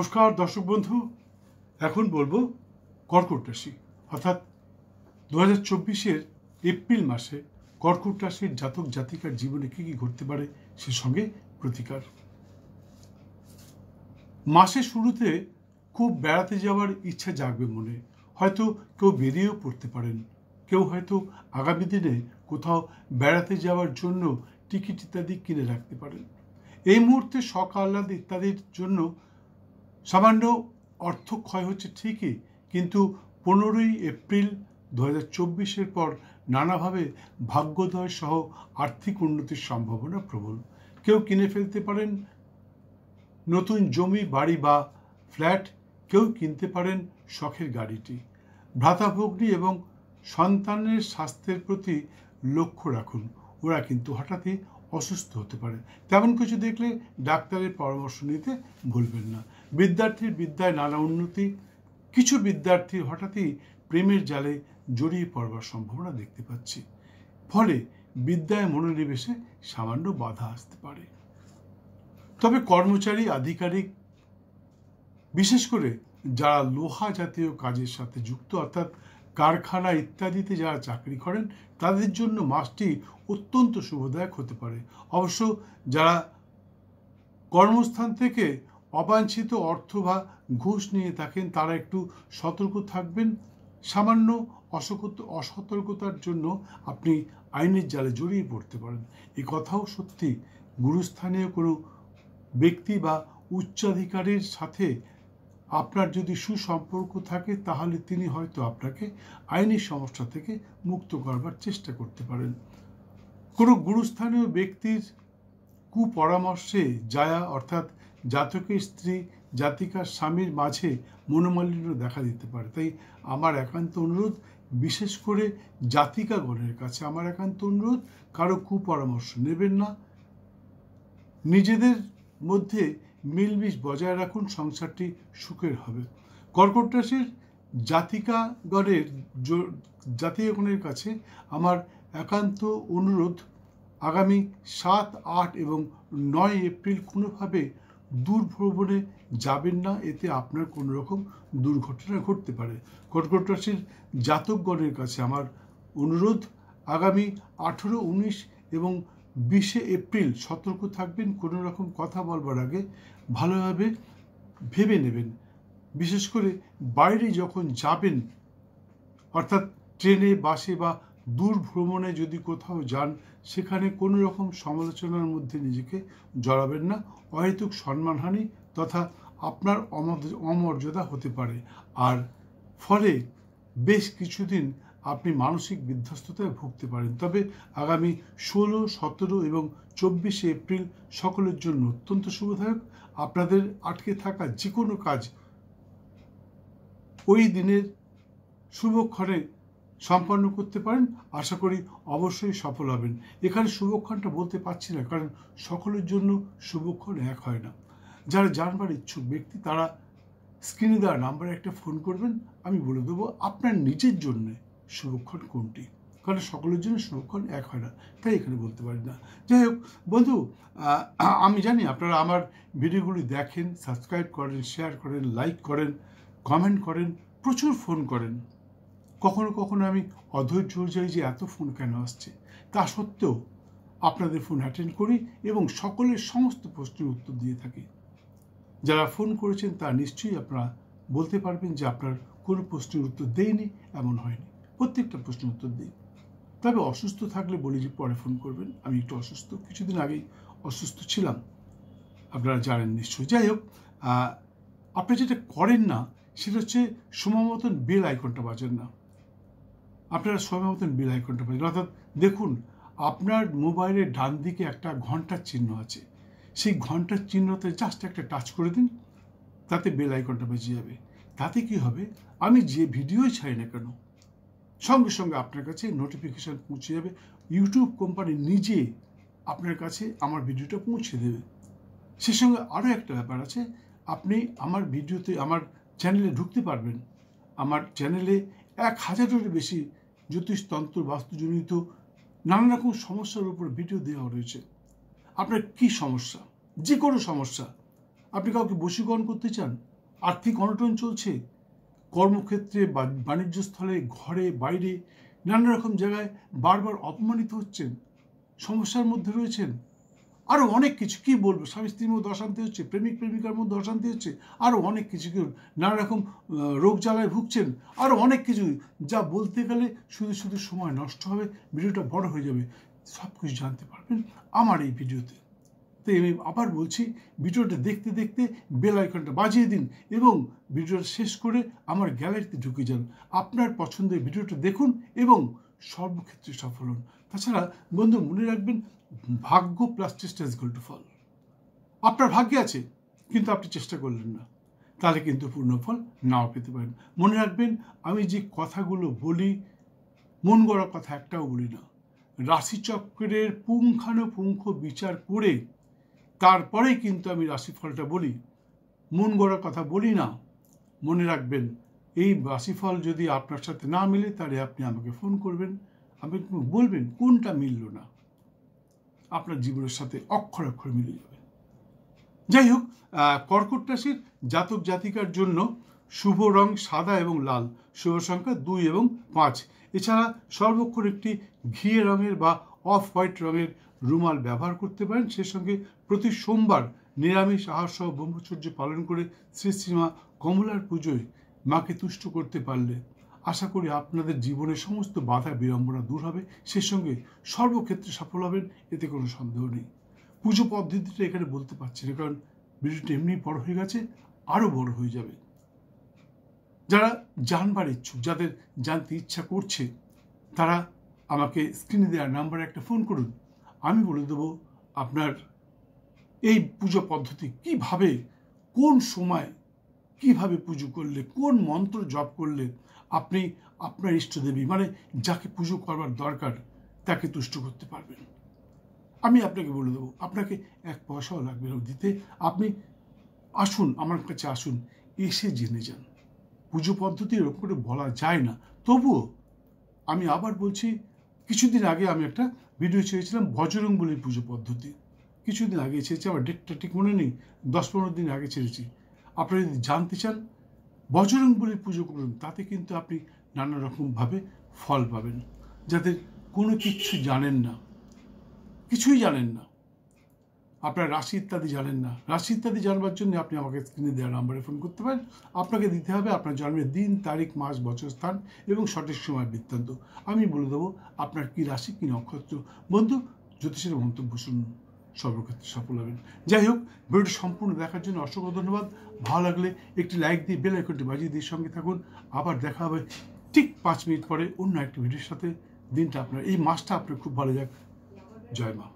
নমস্কার দর্শক বন্ধু, এখন বলবো কর্কট রাশি অর্থাৎ 2024-এর এপ্রিল মাসে কর্কট রাশির জাতক জাতিকার জীবনে কী কী ঘটতে পারে সে সঙ্গে প্রতিকার। মাসের শুরুতে খুব বেড়াতে যাওয়ার ইচ্ছা জাগবে মনে, হয়তো কেউ বেরিয়েও পড়তে পারেন, কেউ হয়তো আগামী দিনে কোথাও বেড়াতে যাওয়ার জন্য টিকিট ইত্যাদি কিনে রাখতে পারেন। এই মুহূর্তে শখ আহ্লাদ ইত্যাদির জন্য সামান্য অর্থ ক্ষয় হচ্ছে ঠিকই, কিন্তু 15ই এপ্রিল 2024-এর পর নানাভাবে ভাগ্যোদয় সহ আর্থিক উন্নতির সম্ভাবনা প্রবল। কেউ কিনে ফেলতে পারেন নতুন জমি, বাড়ি বা ফ্ল্যাট, কেউ কিনতে পারেন শখের গাড়িটি। ভ্রাতাভগ্নী এবং সন্তানের স্বাস্থ্যের প্রতি লক্ষ্য রাখুন, ওরা কিন্তু হঠাৎই অসুস্থ হতে পারে। তেমন কিছু দেখলে ডাক্তারের পরামর্শ নিতে ভুলবেন না। বিদ্যার্থীর বিদ্যায় নানা উন্নতি, কিছু বিদ্যার্থীর হঠাৎই প্রেমের জালে জড়িয়ে পড়বার সম্ভাবনা দেখতে পাচ্ছি, ফলে বিদ্যায় মনোনিবেশে সামান্য বাধা আসতে পারে। তবে কর্মচারী, আধিকারিক, বিশেষ করে যারা লোহা জাতীয় কাজের সাথে যুক্ত অর্থাৎ কারখানা ইত্যাদিতে যারা চাকরি করেন, তাদের জন্য মাসটি অত্যন্ত শুভদায়ক হতে পারে। অবশ্য যারা কর্মস্থান থেকে অবাঞ্ছিত অর্থ বা ঘুষ নিয়ে থাকেন, তারা একটু সতর্ক থাকবেন। সামান্য অসতর্কতার জন্য আপনি আইনের জালে জড়িয়ে পড়তে পারেন। এই কথাও সত্যি, গুরুস্থানীয় কোনো ব্যক্তি বা উচ্চাধিকারীর সাথে আপনার যদি সুসম্পর্ক থাকে, তাহলে তিনি হয়তো আপনাকে আইনি সমস্যা থেকে মুক্ত করবার চেষ্টা করতে পারেন। কোনো গুরুস্থানীয় ব্যক্তির কুপরামর্শে জায়া অর্থাৎ জাতকের স্ত্রী, জাতিকার স্বামীর মাঝে মনোমালিন্য দেখা দিতে পারে। তাই আমার একান্ত অনুরোধ, বিশেষ করে জাতিকাগণের কাছে আমার একান্ত অনুরোধ, কারো কুপরামর্শ নেবেন না। নিজেদের মধ্যে মিলমিশ বজায় রাখুন, সংসারটি সুখের হবে। কর্কট রাশির জাতিকাগণের কাছে আমার একান্ত অনুরোধ, আগামী 7, 8 এবং 9 এপ্রিল কোনোভাবে দূর ভ্রমণে যাবেন না, এতে আপনার কোনো রকম দুর্ঘটনা ঘটতে পারে। কর্কট রাশির জাতকগণের কাছে আমার অনুরোধ, আগামী 18, 19 এবং 20 এপ্রিল সতর্ক থাকবেন। কোনো রকম কথা বলবার আগে ভালোভাবে ভেবে নেবেন। বিশেষ করে বাইরে যখন যাবেন, অর্থাৎ ট্রেনে, বাসে বা দূর ভ্রমণে যদি কোথাও যান, সেখানে কোনো রকম সমালোচনার মধ্যে নিজেকে জড়াবেন না। অহেতুক সম্মানহানি তথা আপনার অমর্যাদা হতে পারে, আর ফলে বেশ কিছুদিন আপনি মানসিক বিধ্বস্ততায় ভুগতে পারেন। তবে আগামী 16, 17 এবং 24 এপ্রিল সকলের জন্য অত্যন্ত শুভদায়ক। আপনাদের আটকে থাকা যে কোনো কাজ ওই দিনের শুভক্ষণে সম্পন্ন করতে পারেন। আশা করি অবশ্যই সফল হবেন। এখানে শুভক্ষণটা বলতে পারছি না, কারণ সকলের জন্য শুভক্ষণ এক হয় না। যারা জানবার ইচ্ছুক ব্যক্তি, তারা স্ক্রিনে দেওয়া নাম্বারে একটা ফোন করবেন, আমি বলে দেবো আপনার নিজের জন্য শুভক্ষণ কোনটি, কারণ সকলের জন্য শুভক্ষণ এক হয় না, তাই এখানে বলতে পারি না। যাই হোক বন্ধু, আমি জানি আপনারা আমার ভিডিওগুলি দেখেন, সাবস্ক্রাইব করেন, শেয়ার করেন, লাইক করেন, কমেন্ট করেন, প্রচুর ফোন করেন। কখনো কখনো আমি অধৈর্য হয়ে যাই যে এত ফোন কেন আসছে। তা সত্ত্বেও আপনাদের ফোন অ্যাটেন্ড করি এবং সকলের সমস্ত প্রশ্নের উত্তর দিয়ে থাকি। যারা ফোন করেছেন তারা নিশ্চয়ই আপনারা বলতে পারবেন যে আপনার কোনো প্রশ্নের উত্তর দেয়নি, এমন হয়নি। প্রত্যেকটা প্রশ্নের উত্তর দিই। তবে অসুস্থ থাকলে বলি যে পরে ফোন করবেন। আমি একটু অসুস্থ, কিছুদিন আগেই অসুস্থ ছিলাম, আপনারা জানেন নিশ্চয়ই। যাই হোক, আপনি যেটা করেন না সেটা হচ্ছে সময় মতন বেল আইকনটা বাজেন না। আপনারা সময় মতন বেল আইকনটা বাজেন, অর্থাৎ দেখুন আপনার মোবাইলের ডান দিকে একটা ঘন্টার চিহ্ন আছে, সেই ঘন্টার চিহ্নতে জাস্ট একটা টাচ করে দিন, তাতে বেল আইকনটা বেজে যাবে। তাতে কি হবে, আমি যে ভিডিওই ছাড়ি না কেন সঙ্গে সঙ্গে আপনার কাছে নোটিফিকেশান পৌঁছে যাবে। ইউটিউব কোম্পানি নিজে আপনার কাছে আমার ভিডিওটা পৌঁছে দেবে। সে সঙ্গে আরও একটা ব্যাপার আছে, আপনি আমার ভিডিওতে, আমার চ্যানেলে ঢুকতে পারবেন। আমার চ্যানেলে 1000-এরও বেশি জ্যোতিষতন্ত্র, বাস্তুজনিত নানা রকম সমস্যার উপর ভিডিও দেওয়া রয়েছে। আপনার কি সমস্যা, যে কোনো সমস্যা, আপনি কাউকে বশীকরণ করতে চান, আর্থিক অনটন চলছে, কর্মক্ষেত্রে বা বাণিজ্যস্থলে, ঘরে বাইরে নানা রকম জায়গায় বারবার অপমানিত হচ্ছেন, সমস্যার মধ্যে রয়েছেন, আরও অনেক কিছু কি বলবো, স্বামী স্ত্রীর মধ্যে অশান্তি হচ্ছে, প্রেমিক প্রেমিকার মধ্যে অশান্তি হচ্ছে, আরও অনেক কিছু, নানা রকম রোগ জ্বালায় ভুগছেন, আরও অনেক কিছু যা বলতে গেলে শুধু শুধু সময় নষ্ট হবে, ভিডিওটা বড় হয়ে যাবে। সব কিছু জানতে পারবেন আমার এই ভিডিওতে। তাই আমি আবার বলছি, ভিডিওটা দেখতে দেখতে বেল আইকনটা বাজিয়ে দিন এবং ভিডিওটা শেষ করে আমার গ্যালারিতে ঢুকে যান। আপনার পছন্দের ভিডিওটা দেখুন এবং সর্বক্ষেত্রে সফল হন। তাছাড়া বন্ধু মনে রাখবেন, ভাগ্য প্লাস চেষ্টা ইজ ইকুয়াল টু ফল। আপনার ভাগ্যে আছে কিন্তু আপনি চেষ্টা করলেন না, তাহলে কিন্তু পূর্ণ ফল নাও পেতে পারেন। মনে রাখবেন, আমি যে কথাগুলো বলি মন গড়া কথা একটাও বলি না, রাশিচক্রের পুঙ্খানুপুঙ্খ বিচার করে তারপরে কিন্তু আমি রাশিফলটা বলি, মন গড়া কথা বলি না। মনে রাখবেন, এই রাশিফল যদি আপনার সাথে না মিলে তাহলে আপনি আমাকে ফোন করবেন, আমি বলবেন কোনটা মিলল না, আপনার জীবনের সাথে অক্ষর অক্ষর মিলে যাবে। যাই হোক, কর্কট রাশির জাতক জাতিকার জন্য শুভ রং সাদা এবং লাল, শুভ সংখ্যা 2 এবং 5। এছাড়া সর্বক্ষণ একটি ঘিয়ে রঙের বা অফ হোয়াইট রঙের রুমাল ব্যবহার করতে পারেন। সে সঙ্গে প্রতি সোমবার নিরামিষ আহার সহ ব্রহ্মচর্য পালন করে শ্রী শ্রীমা কমলার পুজোয় মাকে তুষ্ট করতে পারলে আশা করি আপনাদের জীবনের সমস্ত বাধা বিড়ম্বনা দূর হবে, সে সঙ্গে সর্বক্ষেত্রে সফল হবেন, এতে কোনো সন্দেহ নেই। পুজো পদ্ধতিটা এখানে বলতে পারছি না, কারণ ভিডিওটা এমনি বড় হয়ে গেছে, আরও বড় হয়ে যাবে। যারা জানবার ইচ্ছুক, যাদের জানতে ইচ্ছা করছে, তারা আমাকে স্ক্রিনে দেওয়ার নাম্বারে একটা ফোন করুন, আমি বলে দেবো আপনার এই পুজো পদ্ধতি কিভাবে, কোন সময় কিভাবে পুজো করলে, কোন মন্ত্র জপ করলে আপনি আপনার ইষ্টদেবী মানে যাকে পুজো করবার দরকার তাকে তুষ্ট করতে পারবেন। আমি আপনাকে বলে দেবো, আপনাকে 1 পয়সাও লাগবে না দিতে। আপনি আসুন, আমার কাছে আসুন, এসে জেনে যান। পুজো পদ্ধতি এরকম করে বলা যায় না, তবুও আমি আবার বলছি, কিছুদিন আগে আমি একটা ভিডিও ছেড়েছিলাম বজরং বলির পুজো পদ্ধতি, কিছুদিন আগে ছেড়েছি, আমার ডেটটা ঠিক মনে নেই, 10-15 দিন আগে ছেড়েছি। আপনারা যদি জানতে চান, বজরং বলির পুজো করুন, তাতে কিন্তু আপনি নানা রকমভাবে ফল পাবেন। যাদের কোনো কিছু জানেন না, কিছুই জানেন না, আপনার রাশি ইত্যাদি জানেন না, রাশি ইত্যাদি জানবার জন্য আপনি আমাকে স্ক্রিনে দেওয়া নাম্বারে ফোন করতে পারেন। আপনাকে দিতে হবে আপনার জন্মের দিন, তারিখ, মাস, বছর, স্থান এবং সঠিক সময় বৃত্তান্ত। আমি বলে দেবো আপনার কি রাশি, কি নক্ষত্র। বন্ধু, জ্যোতিষের মন্তব্য শুনুন, সর্বক্ষেত্রে সফল হবেন। যাই হোক, ভিডিওটি সম্পূর্ণ দেখার জন্য অসংখ্য ধন্যবাদ। ভালো লাগলে একটি লাইক দিয়ে বেল আইকনটি বাজিয়ে দিয়ে সঙ্গে থাকুন। আবার দেখা হবে ঠিক 5 মিনিট পরে অন্য একটি ভিডিওর সাথে। দিনটা আপনার, এই মাসটা আপনার খুব ভালো যাক। জয় মা।